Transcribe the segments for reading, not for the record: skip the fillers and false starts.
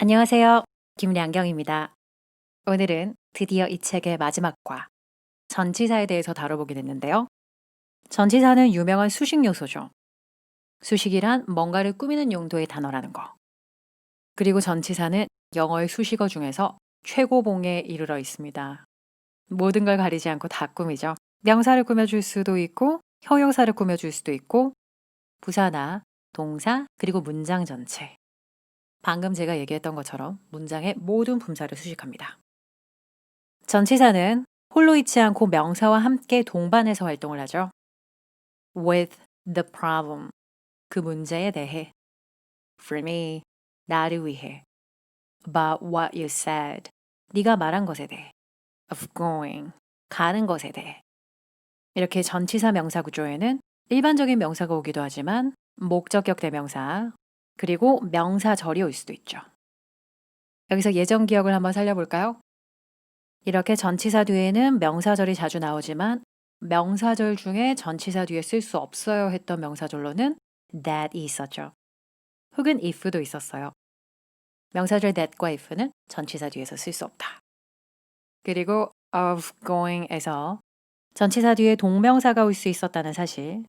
안녕하세요. 김량경입니다. 오늘은 드디어 이 책의 마지막과 전치사에 대해서 다뤄보게 됐는데요. 전치사는 유명한 수식 요소죠. 수식이란 뭔가를 꾸미는 용도의 단어라는 거. 그리고 전치사는 영어의 수식어 중에서 최고봉에 이르러 있습니다. 모든 걸 가리지 않고 다 꾸미죠. 명사를 꾸며줄 수도 있고, 형용사를 꾸며줄 수도 있고, 부사나 동사, 그리고 문장 전체. 방금 제가 얘기했던 것처럼 문장의 모든 분사를 수식합니다. 전치사는 홀로 있지 않고 명사와 함께 동반해서 활동을 하죠. With the problem, 그 문제에 대해. For me, 나를 위해. About what you said, 네가 말한 것에 대해. Of going, 가는 것에 대해. 이렇게 전치사 명사 구조에는 일반적인 명사가 오기도 하지만 목적격 대명사, 그리고 명사절이 올 수도 있죠. 여기서 예전 기억을 한번 살려볼까요? 이렇게 전치사 뒤에는 명사절이 자주 나오지만 명사절 중에 전치사 뒤에 쓸 수 없어요 했던 명사절로는 that이 있었죠. 혹은 if도 있었어요. 명사절 that과 if는 전치사 뒤에서 쓸 수 없다. 그리고 of going에서 전치사 뒤에 동명사가 올 수 있었다는 사실.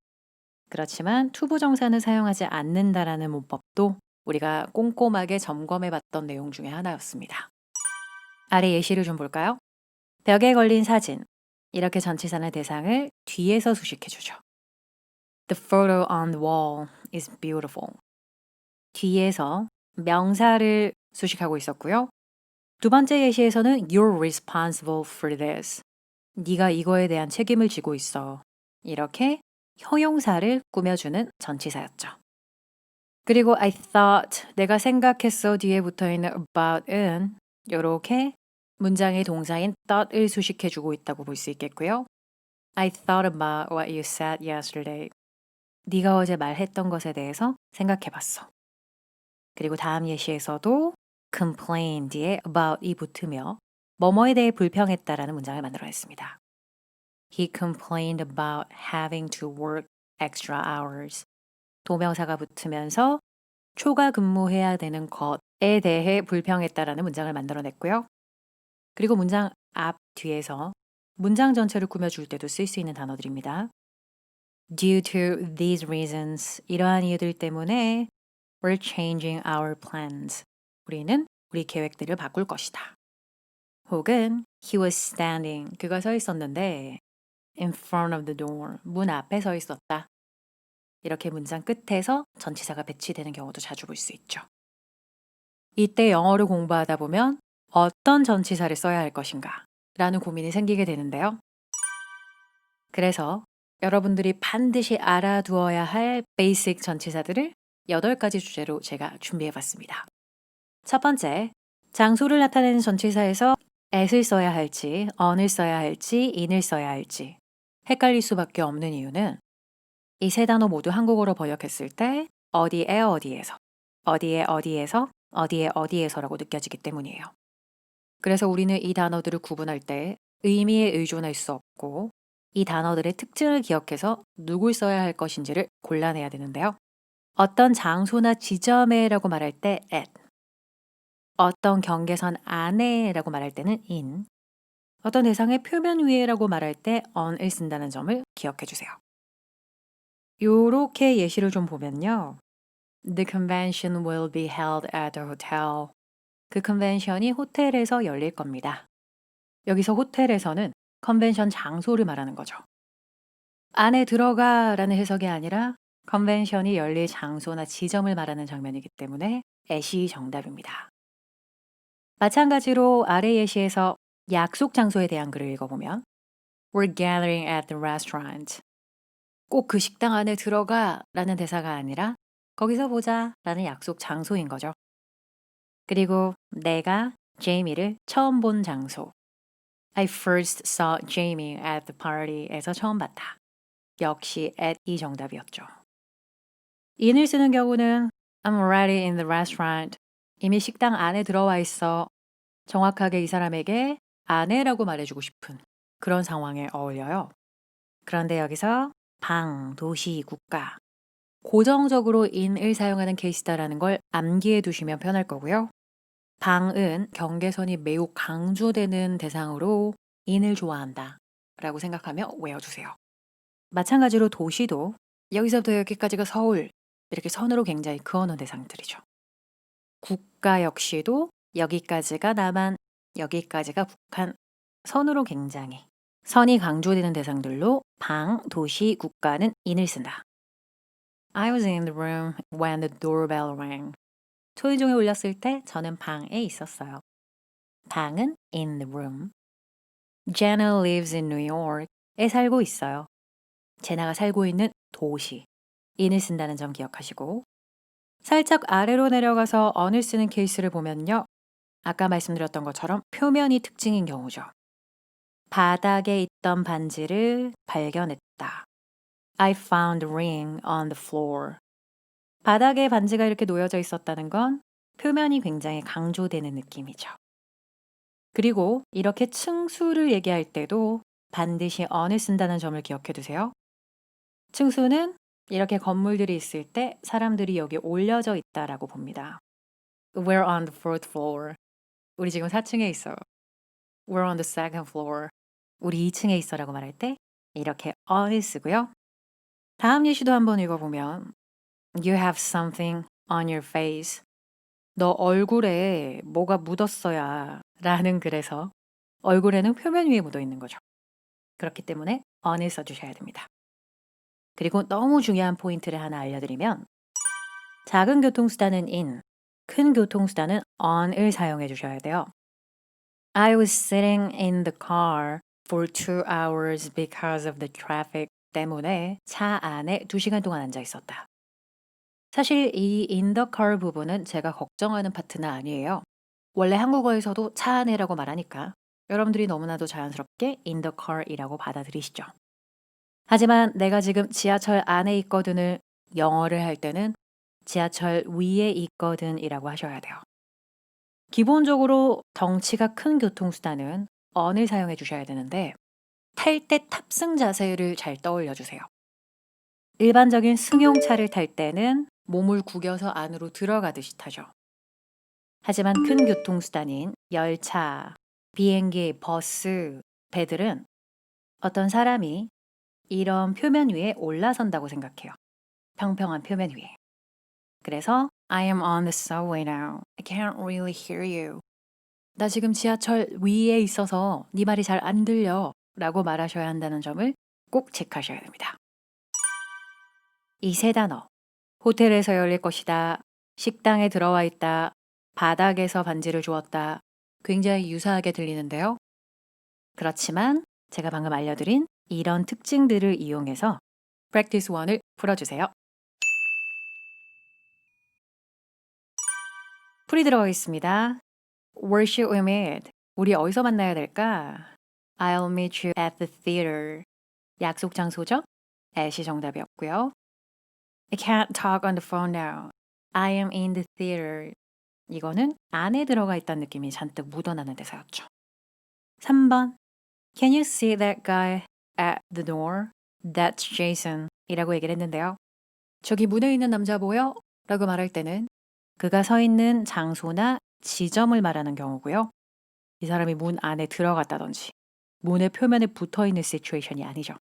그렇지만 투부정사는 사용하지 않는다라는 문법도 우리가 꼼꼼하게 점검해 봤던 내용 중에 하나였습니다. 아래 예시를 좀 볼까요? 벽에 걸린 사진. 이렇게 전치사는 대상을 뒤에서 수식해 주죠. The photo on the wall is beautiful. 뒤에서 명사를 수식하고 있었고요. 두 번째 예시에서는 You're responsible for this. 네가 이거에 대한 책임을 지고 있어. 이렇게 형용사를 꾸며주는 전치사였죠. 그리고 I thought, 내가 생각했어 뒤에 붙어있는 about은 이렇게 문장의 동사인 thought을 수식해주고 있다고 볼 수 있겠고요. I thought about what you said yesterday. 네가 어제 말했던 것에 대해서 생각해봤어. 그리고 다음 예시에서도 complain 뒤에 about이 붙으며 뭐뭐에 대해 불평했다라는 문장을 만들어냈습니다. He complained about having to work extra hours. 도명사가 붙으면서 초과 근무해야 되는 것에 대해 불평했다라는 문장을 만들어냈고요. 그리고 문장 앞 뒤에서 문장 전체를 꾸며줄 때도 쓸 수 있는 단어들입니다. Due to these reasons, 이러한 이유들 때문에 we're changing our plans. 우리는 우리 계획들을 바꿀 것이다. 혹은 he was standing, 그가 서 있었는데 in front of the door, 문 앞에 서 있었다. 이렇게 문장 끝에서 전치사가 배치되는 경우도 자주 볼 수 있죠. 이때 영어를 공부하다 보면 어떤 전치사를 써야 할 것인가 라는 고민이 생기게 되는데요. 그래서 여러분들이 반드시 알아두어야 할 베이직 전치사들을 8가지 주제로 제가 준비해 봤습니다. 첫 번째, 장소를 나타내는 전치사에서 at을 써야 할지, on을 써야 할지, in을 써야 할지 헷갈릴 수밖에 없는 이유는 이 세 단어 모두 한국어로 번역했을 때 어디에 어디에서, 어디에 어디에서, 어디에 어디에서라고 느껴지기 때문이에요. 그래서 우리는 이 단어들을 구분할 때 의미에 의존할 수 없고 이 단어들의 특징을 기억해서 누굴 써야 할 것인지를 골라내야 되는데요. 어떤 장소나 지점에라고 말할 때 at, 어떤 경계선 안에라고 말할 때는 in, 어떤 대상의 표면 위에라고 말할 때 on을 쓴다는 점을 기억해 주세요. 요렇게 예시를 좀 보면요. The convention will be held at the hotel. 그 컨벤션이 호텔에서 열릴 겁니다. 여기서 호텔에서는 컨벤션 장소를 말하는 거죠. 안에 들어가라는 해석이 아니라 컨벤션이 열릴 장소나 지점을 말하는 장면이기 때문에 at이 정답입니다. 마찬가지로 아래 예시에서 약속 장소에 대한 글을 읽어보면 We're gathering at the restaurant. 꼭 그 식당 안에 들어가 라는 대사가 아니라 거기서 보자 라는 약속 장소인 거죠. 그리고 내가 제이미를 처음 본 장소. I first saw Jamie at the party에서 처음 봤다. 역시 at이 정답이었죠. in을 쓰는 경우는 I'm already in the restaurant. 이미 식당 안에 들어와 있어. 정확하게 이 사람에게 안에라고 말해주고 싶은 그런 상황에 어울려요. 그런데 여기서 방, 도시, 국가 고정적으로 in을 사용하는 케이스다라는 걸 암기해 두시면 편할 거고요. 방은 경계선이 매우 강조되는 대상으로 in을 좋아한다 라고 생각하며 외워주세요. 마찬가지로 도시도 여기서부터 여기까지가 서울 이렇게 선으로 굉장히 그어놓은 대상들이죠. 국가 역시도 여기까지가 남한, 여기까지가 북한 선으로 굉장히 선이 강조되는 대상들로 방, 도시, 국가는 in을 쓴다. I was in the room when the doorbell rang. 초인종이 울렸을 때 저는 방에 있었어요. 방은 in the room. Jenna lives in New York에 살고 있어요. 제나가 살고 있는 도시. in을 쓴다는 점 기억하시고 살짝 아래로 내려가서 on을 쓰는 케이스를 보면요. 아까 말씀드렸던 것처럼 표면이 특징인 경우죠. 바닥에 있던 반지를 발견했다. I found a ring on the floor. 바닥에 반지가 이렇게 놓여져 있었다는 건 표면이 굉장히 강조되는 느낌이죠. 그리고 이렇게 층수를 얘기할 때도 반드시 on을 쓴다는 점을 기억해 두세요. 층수는 이렇게 건물들이 있을 때 사람들이 여기 올려져 있다라고 봅니다. We're on the fourth floor. 우리 지금 4층에 있어. We're on the second floor. 우리 2층에 있어라고 말할 때 이렇게 on을 쓰고요. 다음 예시도 한번 읽어보면 You have something on your face. 너 얼굴에 뭐가 묻었어야 라는 글에서 얼굴에는 표면 위에 묻어 있는 거죠. 그렇기 때문에 on을 써주셔야 됩니다. 그리고 너무 중요한 포인트를 하나 알려드리면 작은 교통수단은 in, 큰 교통수단은 on을 사용해 주셔야 돼요. I was sitting in the car for 2 hours because of the traffic 때문에 차 안에 2시간 동안 앉아 있었다. 사실 이 in the car 부분은 제가 걱정하는 파트는 아니에요. 원래 한국어에서도 차 안에라고 말하니까 여러분들이 너무나도 자연스럽게 in the car이라고 받아들이시죠. 하지만 내가 지금 지하철 안에 있거든을 영어를 할 때는 지하철 위에 있거든이라고 하셔야 돼요. 기본적으로 덩치가 큰 교통수단은 on을 사용해 주셔야 되는데 탈 때 탑승 자세를 잘 떠올려 주세요. 일반적인 승용차를 탈 때는 몸을 구겨서 안으로 들어가듯이 타죠. 하지만 큰 교통수단인 열차, 비행기, 버스, 배들은 어떤 사람이 이런 표면 위에 올라선다고 생각해요. 평평한 표면 위에. 그래서 I am on the subway now. I can't really hear you. 나 지금 지하철 위에 있어서 네 말이 잘 안 들려 라고 말하셔야 한다는 점을 꼭 체크하셔야 됩니다. 이 세 단어. 호텔에서 열릴 것이다. 식당에 들어와 있다. 바닥에서 반지를 주었다. 굉장히 유사하게 들리는데요. 그렇지만 제가 방금 알려드린 이런 특징들을 이용해서 practice 1을 풀어주세요. 풀이 들어가겠습니다. Where should we meet? 우리 어디서 만나야 될까? I'll meet you at the theater. 약속 장소죠? at이 정답이었고요. I can't talk on the phone now. I am in the theater. 이거는 안에 들어가 있다는 느낌이 잔뜩 묻어나는 대사였죠. 3번. Can you see that guy at the door? That's Jason. 이라고 얘기를 했는데요. 저기 문에 있는 남자 보여? 라고 말할 때는 그가 서 있는 장소나 지점을 말하는 경우고요. 이 사람이 문 안에 들어갔다든지 문의 표면에 붙어 있는 시츄에이션이 아니죠.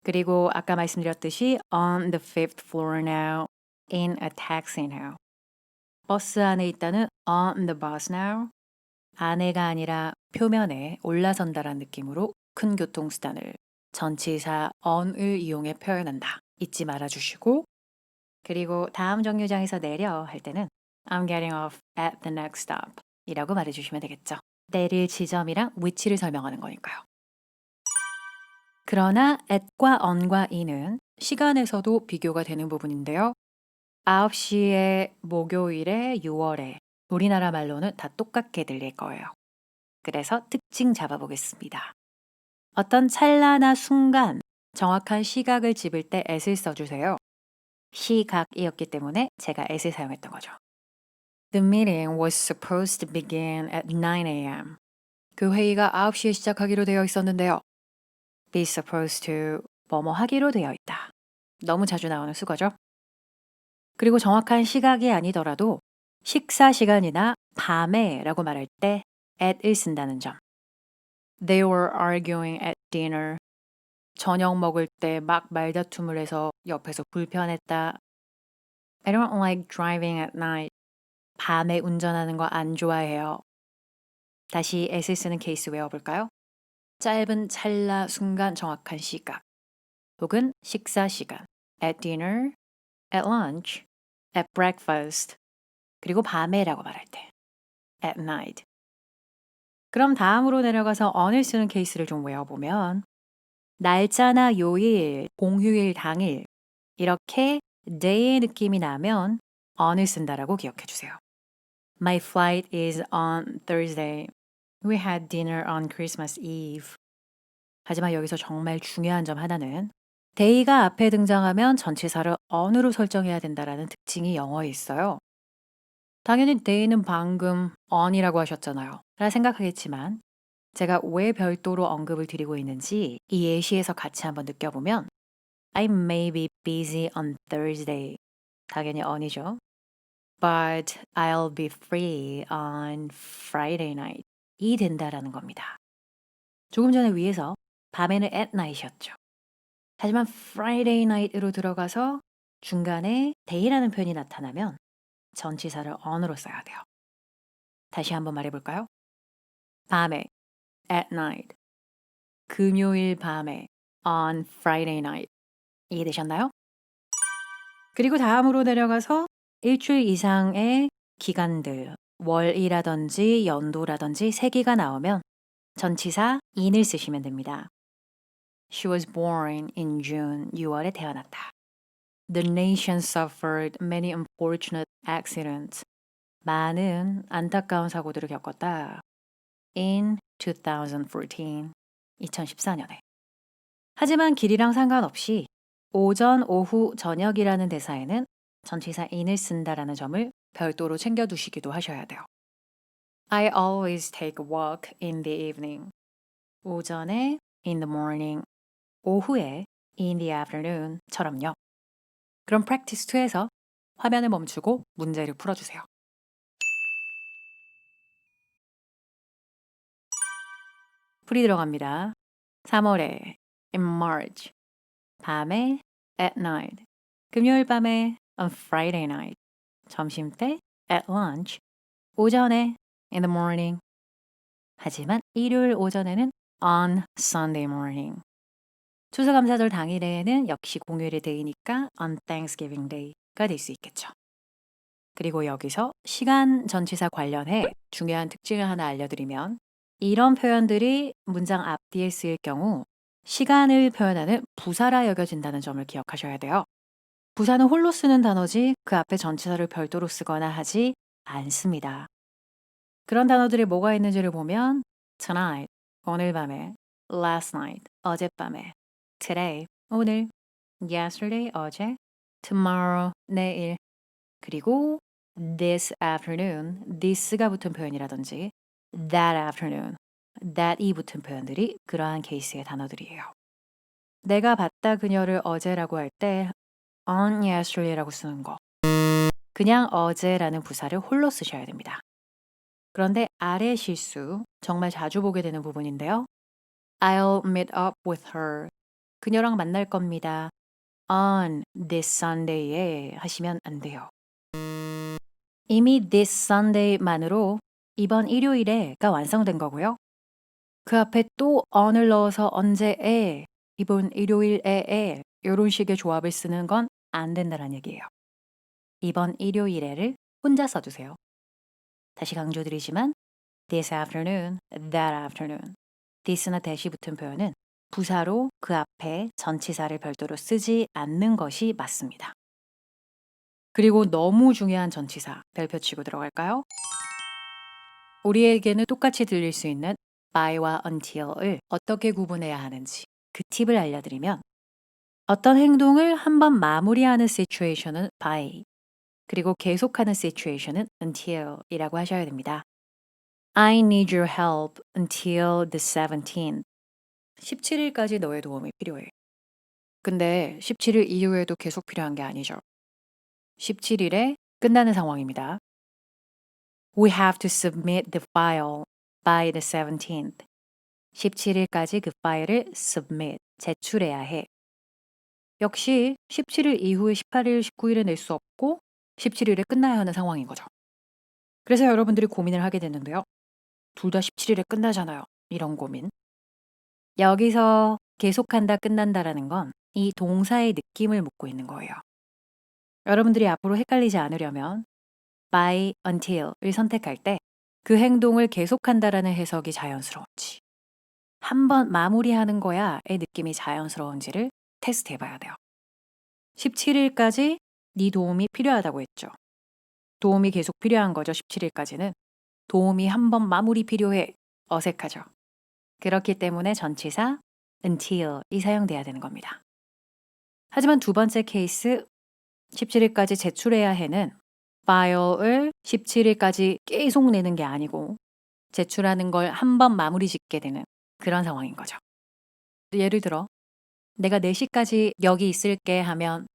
그리고 아까 말씀드렸듯이 on the fifth floor now, in a taxi now. 버스 안에 있다는 on the bus now. 안에가 아니라 표면에 올라선다라는 느낌으로 큰 교통수단을 전치사 on을 이용해 표현한다. 잊지 말아주시고 그리고 다음 정류장에서 내려 할 때는 I'm getting off at the next stop 이라고 말해주시면 되겠죠. 내릴 지점이랑 위치를 설명하는 거니까요. 그러나 at과 on과 in은 시간에서도 비교가 되는 부분인데요. 9시에 목요일에 6월에 우리나라 말로는 다 똑같게 들릴 거예요. 그래서 특징 잡아보겠습니다. 어떤 찰나나 순간 정확한 시각을 집을 때 at을 써주세요. 시각이었기 때문에 제가 at을 사용했던 거죠. The meeting was supposed to begin at 9 a.m. 그 회의가 9시에 시작하기로 되어 있었는데요. be supposed to 뭐뭐 하기로 되어 있다. 너무 자주 나오는 수거죠. 그리고 정확한 시각이 아니더라도 식사 시간이나 밤에 라고 말할 때 at을 쓴다는 점. They were arguing at dinner. 저녁 먹을 때 막 말다툼을 해서 옆에서 불편했다. I don't like driving at night. 밤에 운전하는 거 안 좋아해요. 다시 at을 쓰는 케이스 외워볼까요? 짧은 찰나 순간 정확한 시각 혹은 식사 시간 at dinner, at lunch, at breakfast 그리고 밤에라고 말할 때 at night. 그럼 다음으로 내려가서 on을 쓰는 케이스를 좀 외워보면 날짜나 요일, 공휴일 당일 이렇게 day의 느낌이 나면 on을 쓴다라고 기억해 주세요. My flight is on Thursday. We had dinner on Christmas Eve. 하지만 여기서 정말 중요한 점 하나는 day가 앞에 등장하면 전치사를 on으로 설정해야 된다라는 특징이 영어에 있어요. 당연히 day는 방금 on이라고 하셨잖아요. 라 생각하겠지만 제가 왜 별도로 언급을 드리고 있는지 이 예시에서 같이 한번 느껴보면 I may be busy on Thursday. 당연히 on이죠. But I'll be free on Friday night. 이 된다라는 겁니다. 조금 전에 위에서 밤에는 at night이었죠. 하지만 Friday night으로 들어가서 중간에 day라는 표현이 나타나면 전치사를 on으로 써야 돼요. 다시 한번 말해볼까요? 밤에 at night, 금요일 밤에 on Friday night. 이해되셨나요? 그리고 다음으로 내려가서 일주일 이상의 기간들, 월이라든지 연도라든지 세기가 나오면 전치사 in을 쓰시면 됩니다. She was born in June. 6월에 태어났다. The nation suffered many unfortunate accidents. 많은 안타까운 사고들을 겪었다. In 2014. 2014년에. 하지만 길이랑 상관없이 오전, 오후, 저녁이라는 대사에는 전치사 in을 쓴다라는 점을 별도로 챙겨두시기도 하셔야 돼요. I always take a walk in the evening. 오전에 in the morning, 오후에 in the afternoon처럼요. 그럼 practice 2에서 화면을 멈추고 문제를 풀어주세요. 풀이 들어갑니다. 3월에 in March, 밤에 at night, 금요일 밤에 on Friday night, 점심때 at lunch, 오전에 in the morning. 하지만 일요일 오전에는 on Sunday morning. 추수감사절 당일에는 역시 공휴일의 데이니까 on Thanksgiving Day가 될 수 있겠죠. 그리고 여기서 시간 전치사 관련해 중요한 특징을 하나 알려드리면 이런 표현들이 문장 앞뒤에 쓰일 경우 시간을 표현하는 부사라 여겨진다는 점을 기억하셔야 돼요. 부사는 홀로 쓰는 단어지 그 앞에 전치사를 별도로 쓰거나 하지 않습니다. 그런 단어들이 뭐가 있는지를 보면 tonight, 오늘 밤에, last night, 어젯밤에, today, 오늘, yesterday, 어제, tomorrow, 내일, 그리고 this afternoon, this가 붙은 표현이라든지 that afternoon, that이 붙은 표현들이 그러한 케이스의 단어들이에요. 내가 봤다 그녀를 어제라고 할 때 on yesterday라고 쓰는 거. 그냥 어제라는 부사를 홀로 쓰셔야 됩니다. 그런데 아래 실수, 정말 자주 보게 되는 부분인데요. I'll meet up with her. 그녀랑 만날 겁니다. On this Sunday에 하시면 안 돼요. 이미 this Sunday만으로 이번 일요일에가 완성된 거고요. 그 앞에 또 on을 넣어서 언제에, 이번 일요일에 이런 식의 조합을 쓰는 건 안 된다는 얘기예요. 이번 일요일에를 혼자 써주세요. 다시 강조드리지만 this afternoon, that afternoon, this나 that이 붙은 표현은 부사로 그 앞에 전치사를 별도로 쓰지 않는 것이 맞습니다. 그리고 너무 중요한 전치사 별표 치고 들어갈까요? 우리에게는 똑같이 들릴 수 있는 by와 until을 어떻게 구분해야 하는지 그 팁을 알려드리면 어떤 행동을 한번 마무리하는 situation은 by, 그리고 계속하는 situation은 until이라고 하셔야 됩니다. I need your help until the 17th. 17일까지 너의 도움이 필요해. 근데 17일 이후에도 계속 필요한 게 아니죠. 17일에 끝나는 상황입니다. We have to submit the file by the 17th. 17일까지 그 파일을 submit, 제출해야 해. 역시 17일 이후에 18일, 19일에 낼 수 없고 17일에 끝나야 하는 상황인 거죠. 그래서 여러분들이 고민을 하게 되는데요. 둘 다 17일에 끝나잖아요. 이런 고민. 여기서 계속한다, 끝난다라는 건 이 동사의 느낌을 묻고 있는 거예요. 여러분들이 앞으로 헷갈리지 않으려면 by, until을 선택할 때 그 행동을 계속한다라는 해석이 자연스러운지, 한번 마무리하는 거야의 느낌이 자연스러운지를 테스트 해봐야 돼요. 17일까지 네 도움이 필요하다고 했죠. 도움이 계속 필요한 거죠. 17일까지는. 도움이 한번 마무리 필요해. 어색하죠. 그렇기 때문에 전치사 until이 사용돼야 되는 겁니다. 하지만 두 번째 케이스 17일까지 제출해야 해는 파일을 17일까지 계속 내는 게 아니고 제출하는 걸 한번 마무리 짓게 되는 그런 상황인 거죠. 예를 들어 내가 4시까지 여기 있을게 하면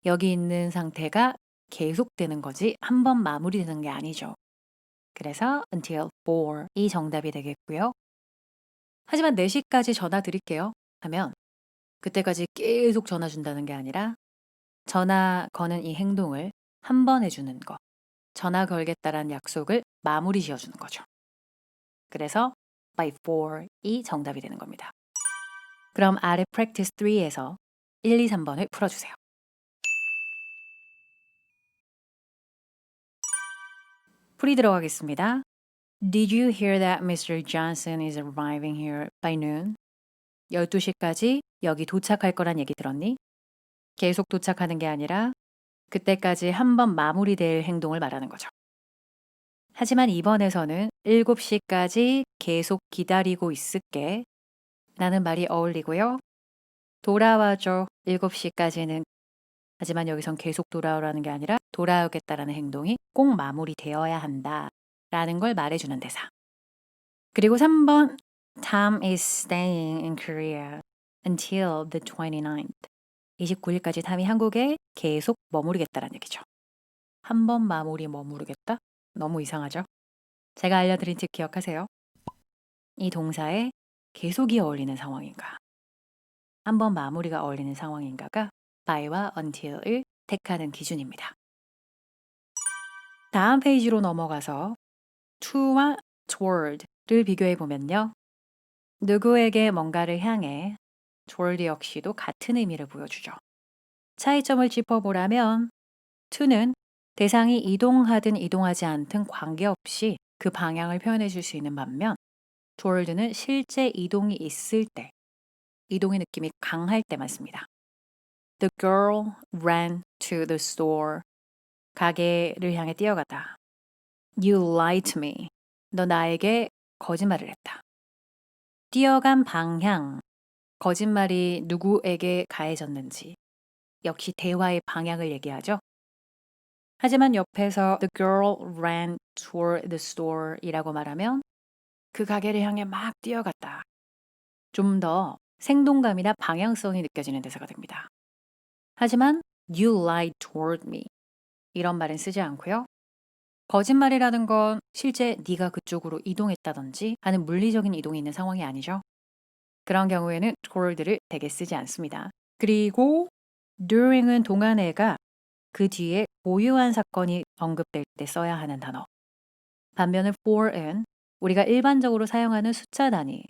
여기 있는 상태가 계속되는 거지 한번 마무리되는 게 아니죠. 그래서 until 4이 정답이 되겠고요. 하지만 4시까지 전화 드릴게요 하면 그때까지 계속 전화 준다는 게 아니라 전화 거는 이 행동을 한 번 해주는 거. 전화 걸겠다라는 약속을 마무리 지어주는 거죠. 그래서 by 4이 정답이 되는 겁니다. 그럼 아래 practice 3에서 1, 2, 3번을 풀어주세요. 풀이 들어가겠습니다. Did you hear that Mr. Johnson is arriving here by noon? 12시까지 여기 도착할 거란 얘기 들었니? 계속 도착하는 게 아니라 그때까지 한번 마무리될 행동을 말하는 거죠. 하지만 이번에서는 7시까지 계속 기다리고 있을게 라는 말이 어울리고요. 돌아와줘 7시까지는. 하지만 여기선 계속 돌아오라는 게 아니라 돌아오겠다라는 행동이 꼭 마무리되어야 한다 라는 걸 말해주는 대사. 그리고 3번 Tom is staying in Korea until the 29th. 29일까지 탐이 한국에 계속 머무르겠다라는 얘기죠. 한 번 마무리 머무르겠다? 너무 이상하죠? 제가 알려드린 팁 기억하세요? 이 동사에 계속이 어울리는 상황인가, 한 번 마무리가 어울리는 상황인가가 by와 until을 택하는 기준입니다. 다음 페이지로 넘어가서 to와 toward를 비교해 보면요. 누구에게 뭔가를 향해 toward 역시도 같은 의미를 보여주죠. 차이점을 짚어보라면 to는 대상이 이동하든 이동하지 않든 관계없이 그 방향을 표현해 줄 수 있는 반면 toward는 실제 이동이 있을 때, 이동의 느낌이 강할 때만 씁니다. The girl ran to the store. 가게를 향해 뛰어갔다. You lied to me. 너 나에게 거짓말을 했다. 뛰어간 방향, 거짓말이 누구에게 가해졌는지, 역시 대화의 방향을 얘기하죠. 하지만 옆에서 The girl ran toward the store 이라고 말하면 그 가게를 향해 막 뛰어갔다. 좀 더 생동감이나 방향성이 느껴지는 대사가 됩니다. 하지만 You lied toward me 이런 말은 쓰지 않고요. 거짓말이라는 건 실제 네가 그쪽으로 이동했다든지 하는 물리적인 이동이 있는 상황이 아니죠. 그런 경우에는 toward를 대개 쓰지 않습니다. 그리고 during은 동안에가 그 뒤에 고유한 사건이 언급될 때 써야 하는 단어. 반면에 for은 우리가 일반적으로 사용하는 숫자 단위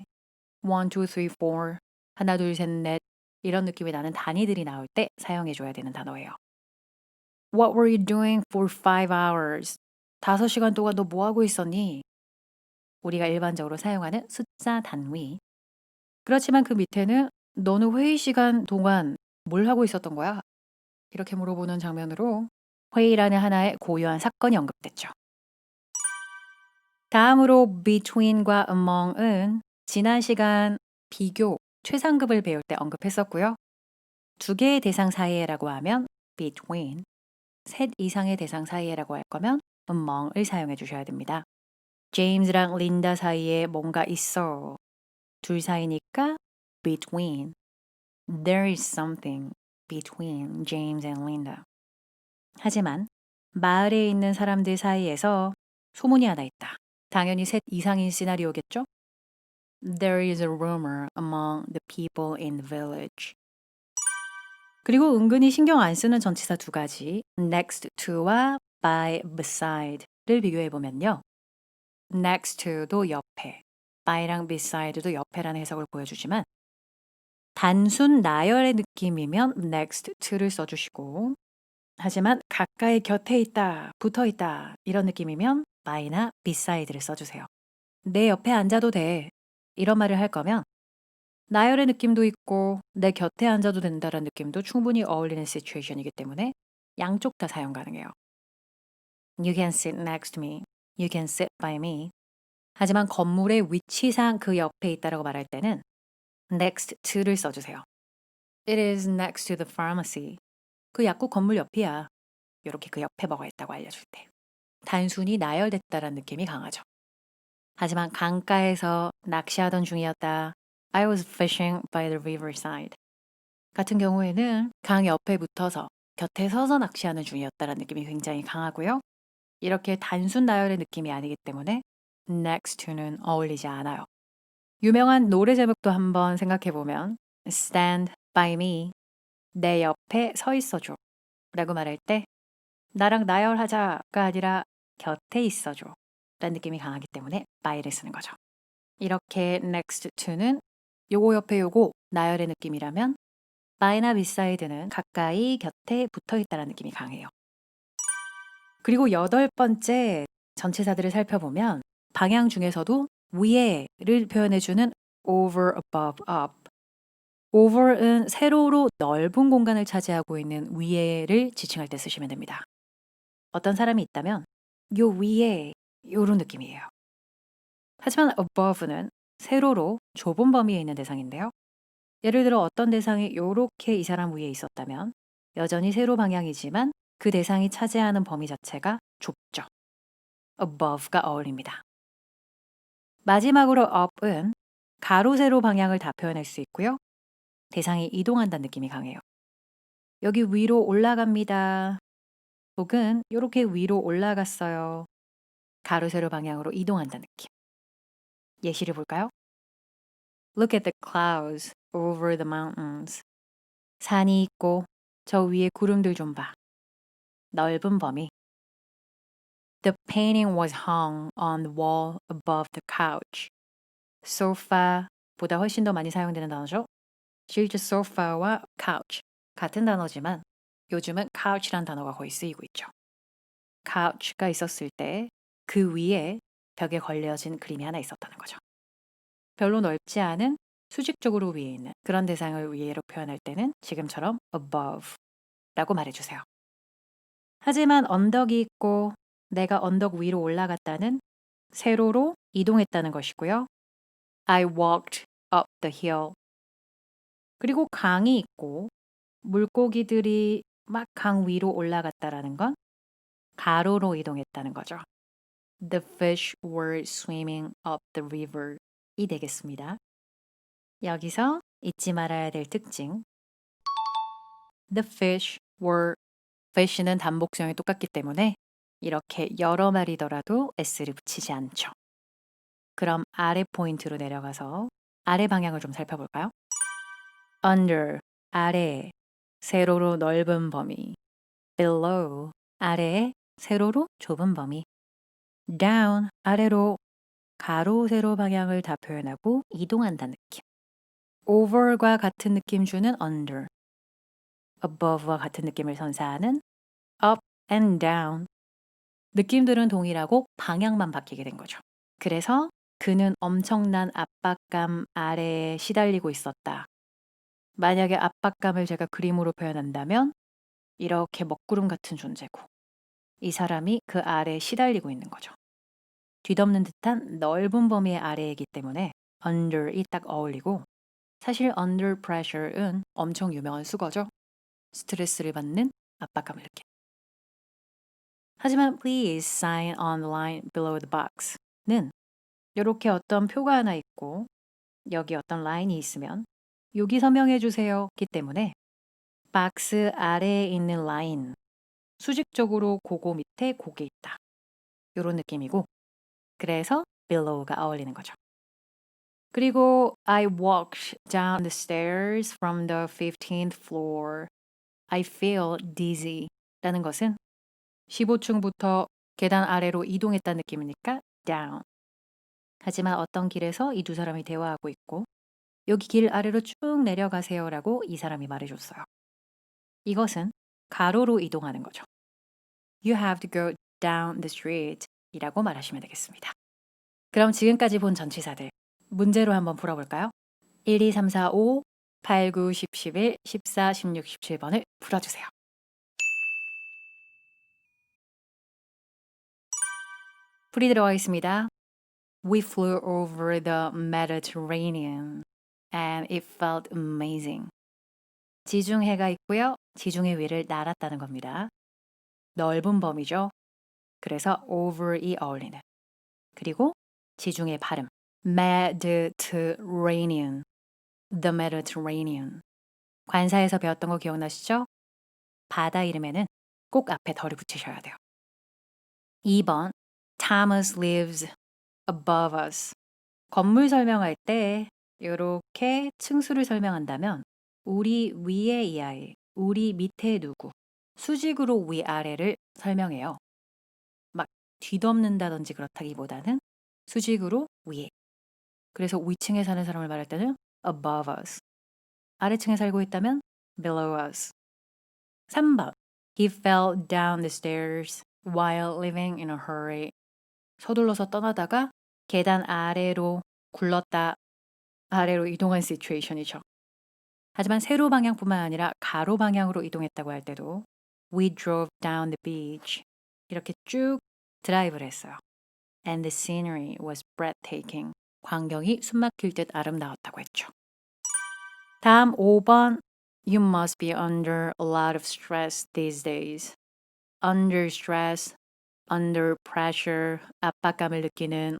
1, 2, 3, 4 하나, 둘, 셋, 넷 이런 느낌이 나는 단위들이 나올 때 사용해줘야 되는 단어예요. What were you doing for 5 hours? 5시간 동안 너 뭐 하고 있었니? 우리가 일반적으로 사용하는 숫자 단위. 그렇지만 그 밑에는 너는 회의 시간 동안 뭘 하고 있었던 거야? 이렇게 물어보는 장면으로 회의라는 하나의 고유한 사건이 언급됐죠. 다음으로 between과 among은 지난 시간 비교, 최상급을 배울 때 언급했었고요. 두 개의 대상 사이에라고 하면 between, 셋 이상의 대상 사이에라고 할 거면 among을 사용해 주셔야 됩니다. 제임스랑 린다 사이에 뭔가 있어. 둘 사이니까 between. There is something between James and Linda. 하지만 마을에 있는 사람들 사이에서 소문이 하나 있다. 당연히 셋 이상인 시나리오겠죠? There is a rumor among the people in the village. 그리고 은근히 신경 안 쓰는 전치사 두 가지, next to와 by beside를 비교해 보면요. next to도 옆에, by랑 beside도 옆에라는 해석을 보여주지만 단순 나열의 느낌이면 next to를 써주시고 하지만 가까이 곁에 있다, 붙어 있다 이런 느낌이면 by나 beside를 써주세요. 내 옆에 앉아도 돼 이런 말을 할 거면 나열의 느낌도 있고 내 곁에 앉아도 된다는 느낌도 충분히 어울리는 시츄에이션이기 때문에 양쪽 다 사용 가능해요. You can sit next to me. You can sit by me. 하지만 건물의 위치상 그 옆에 있다라고 말할 때는 next to를 써주세요. It is next to the pharmacy. 그 약국 건물 옆이야. 이렇게 그 옆에 뭐가 있다고 알려줄 때. 단순히 나열됐다라는 느낌이 강하죠. 하지만 강가에서 낚시하던 중이었다. I was fishing by the riverside. 같은 경우에는 강 옆에 붙어서 곁에 서서 낚시하는 중이었다라는 느낌이 굉장히 강하고요. 이렇게 단순 나열의 느낌이 아니기 때문에 next to는 어울리지 않아요. 유명한 노래 제목도 한번 생각해 보면 stand by me, 내 옆에 서 있어줘 라고 말할 때 나랑 나열하자가 아니라 곁에 있어줘 라는 느낌이 강하기 때문에 by를 쓰는 거죠. 이렇게 next to는 요거 옆에 요거 나열의 느낌이라면 by나 beside는 가까이 곁에 붙어 있다는 느낌이 강해요. 그리고 8번째 전치사들을 살펴보면 방향 중에서도 위에를 표현해주는 over, above, up. over은 세로로 넓은 공간을 차지하고 있는 위에를 지칭할 때 쓰시면 됩니다. 어떤 사람이 있다면 요 위에 요런 느낌이에요. 하지만 above는 세로로 좁은 범위에 있는 대상인데요. 예를 들어 어떤 대상이 요렇게 이 사람 위에 있었다면 여전히 세로 방향이지만 그 대상이 차지하는 범위 자체가 좁죠. above가 어울립니다. 마지막으로 up은 가로 세로 방향을 다 표현할 수 있고요. 대상이 이동한다는 느낌이 강해요. 여기 위로 올라갑니다. 혹은 이렇게 위로 올라갔어요. 가로 세로 방향으로 이동한다는 느낌. 예시를 볼까요? Look at the clouds over the mountains. 산이 있고 저 위에 구름들 좀 봐. 넓은 범위. The painting was hung on the wall above the couch. sofa보다 훨씬 더 많이 사용되는 단어죠. 실제 sofa와 couch 같은 단어지만 요즘은 couch란 단어가 거의 쓰이고 있죠. couch가 있었을 때 그 위에 벽에 걸려진 그림이 하나 있었다는 거죠. 별로 넓지 않은 수직적으로 위에 있는 그런 대상을 위에로 표현할 때는 지금처럼 above라고 말해주세요. 하지만 언덕이 있고 내가 언덕 위로 올라갔다는 세로로 이동했다는 것이고요. I walked up the hill. 그리고 강이 있고 물고기들이 막 강 위로 올라갔다라는 건 가로로 이동했다는 거죠. The fish were swimming up the river 이 되겠습니다. 여기서 잊지 말아야 될 특징. The fish were fish는 단복수형이 똑같기 때문에 이렇게 여러 마리더라도 s를 붙이지 않죠. 그럼 아래 포인트로 내려가서 아래 방향을 좀 살펴볼까요? Under, 아래, 세로로 넓은 범위. Below, 아래, 세로로 좁은 범위. Down, 아래로, 가로, 세로 방향을 다 표현하고 이동한다는 느낌. Over과 같은 느낌 주는 under. Above와 같은 느낌을 선사하는 up and down. 느낌들은 동일하고 방향만 바뀌게 된 거죠. 그래서 그는 엄청난 압박감 아래에 시달리고 있었다. 만약에 압박감을 제가 그림으로 표현한다면 이렇게 먹구름 같은 존재고 이 사람이 그 아래에 시달리고 있는 거죠. 뒤덮는 듯한 넓은 범위의 아래이기 때문에 under이 딱 어울리고 사실 under pressure은 엄청 유명한 수거죠. 스트레스를 받는 압박감을 느끼는. 하지만 please sign on the line below the box는 이렇게 어떤 표가 하나 있고 여기 어떤 라인이 있으면 여기 서명해 주세요기 때문에 박스 아래에 있는 라인 수직적으로 고거 밑에 고게 있다. 이런 느낌이고 그래서 below가 어울리는 거죠. 그리고 I walked down the stairs from the 15th floor. I feel dizzy 라는 것은 15층부터 계단 아래로 이동했다는 느낌이니까 down. 하지만 어떤 길에서 이 두 사람이 대화하고 있고 여기 길 아래로 쭉 내려가세요라고 이 사람이 말해줬어요. 이것은 가로로 이동하는 거죠. You have to go down the street 이라고 말하시면 되겠습니다. 그럼 지금까지 본 전치사들 문제로 한번 풀어볼까요? 1, 2, 3, 4, 5, 8, 9, 10, 11, 14, 16, 17번을 풀어주세요. 풀이 들어가 있습니다. We flew over the Mediterranean and it felt amazing. 지중해가 있고요. 지중해 위를 날았다는 겁니다. 넓은 범위죠. 그래서 over이 어울리는. 그리고 지중해 발음. Mediterranean. The Mediterranean. 관사에서 배웠던 거 기억나시죠? 바다 이름에는 꼭 앞에 덜을 붙이셔야 돼요. 2번. Thomas lives above us. 건물 설명할 때 이렇게 층수를 설명한다면 우리 위에 이 아이, 우리 밑에 누구, 수직으로 위아래를 설명해요. 막 뒤덮는다든지 그렇다기보다는 수직으로 위에. 그래서 위층에 사는 사람을 말할 때는 above us. 아래층에 살고 있다면 below us. 3번. He fell down the stairs while living in a hurry. 서둘러서 떠나다가 계단 아래로 굴렀다. 아래로 이동한 situation이죠. 하지만 세로 방향뿐만 아니라 가로 방향으로 이동했다고 할 때도 We drove down the beach. 이렇게 쭉 드라이브를 했어요. And the scenery was breathtaking. 광경이 숨막힐 듯 아름다웠다고 했죠. 다음 5번. You must be under a lot of stress these days. Under stress, under pressure, 압박감을 느끼는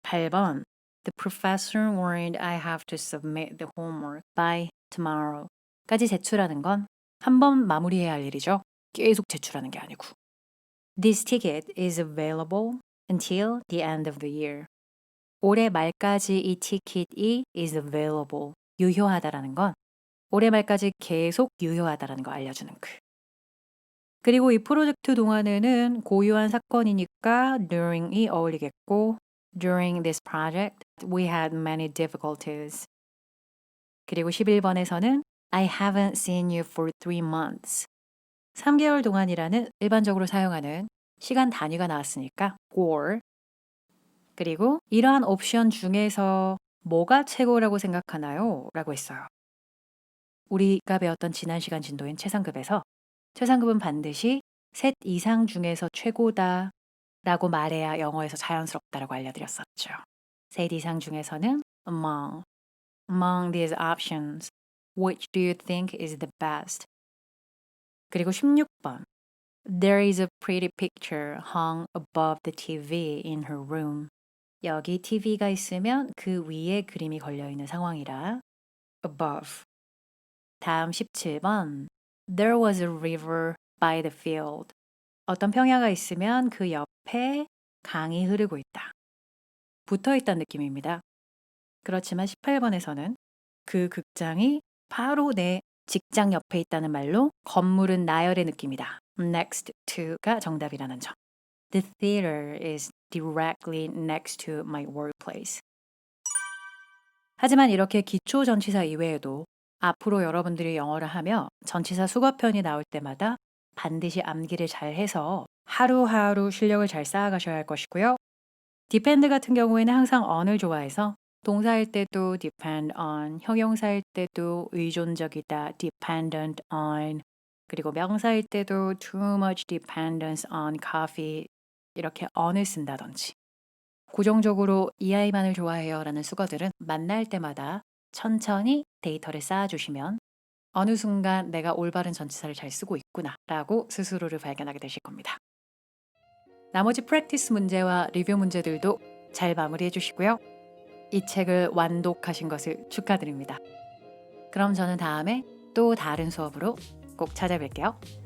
8번. The professor warned I have to submit the homework by tomorrow. 까지 제출하는 건 한 번 마무리해야 할 일이죠. 계속 제출하는 게 아니고. This ticket is available until the end of the year. 올해 말까지 이 티켓이 is available. 유효하다라는 건 올해 말까지 계속 유효하다라는 거 알려주는 글. 그리고 이 프로젝트 동안에는 고유한 사건이니까 during이 어울리겠고 During this project, we had many difficulties. 그리고 11번에서는 I haven't seen you for 3 months. 3개월 동안이라는 일반적으로 사용하는 시간 단위가 나왔으니까 for. 그리고 이러한 옵션 중에서 뭐가 최고라고 생각하나요? 라고 했어요. 우리가 배웠던 지난 시간 진도인 최상급에서 최상급은 반드시 셋 이상 중에서 최고다 라고 말해야 영어에서 자연스럽다라고 알려드렸었죠. 셋 이상 중에서는 among. Among these options, which do you think is the best? 그리고 16번. There is a pretty picture hung above the TV in her room. 여기 TV가 있으면 그 위에 그림이 걸려있는 상황이라 above. 다음 17번. There was a river by the field. 어떤 평야가 있으면 그 옆에 강이 흐르고 있다. 붙어 있다는 느낌입니다. 그렇지만 18번에서는 그 극장이 바로 내 직장 옆에 있다는 말로 건물은 나열의 느낌이다. Next to가 정답이라는 점. The theater is directly next to my workplace. 하지만 이렇게 기초 전치사 이외에도 앞으로 여러분들이 영어를 하며 전치사 수거편이 나올 때마다 반드시 암기를 잘 해서 하루하루 실력을 잘 쌓아가셔야 할 것이고요. depend 같은 경우에는 항상 on을 좋아해서 동사일 때도 depend on, 형용사일 때도 의존적이다, dependent on, 그리고 명사일 때도 too much dependence on coffee 이렇게 on을 쓴다든지 고정적으로 이 아이만을 좋아해요 라는 수거들은 만날 때마다 천천히 데이터를 쌓아주시면 어느 순간 내가 올바른 전치사를 잘 쓰고 있구나 라고 스스로를 발견하게 되실 겁니다. 나머지 프랙티스 문제와 리뷰 문제들도 잘 마무리해 주시고요. 이 책을 완독하신 것을 축하드립니다. 그럼 저는 다음에 또 다른 수업으로 꼭 찾아뵐게요.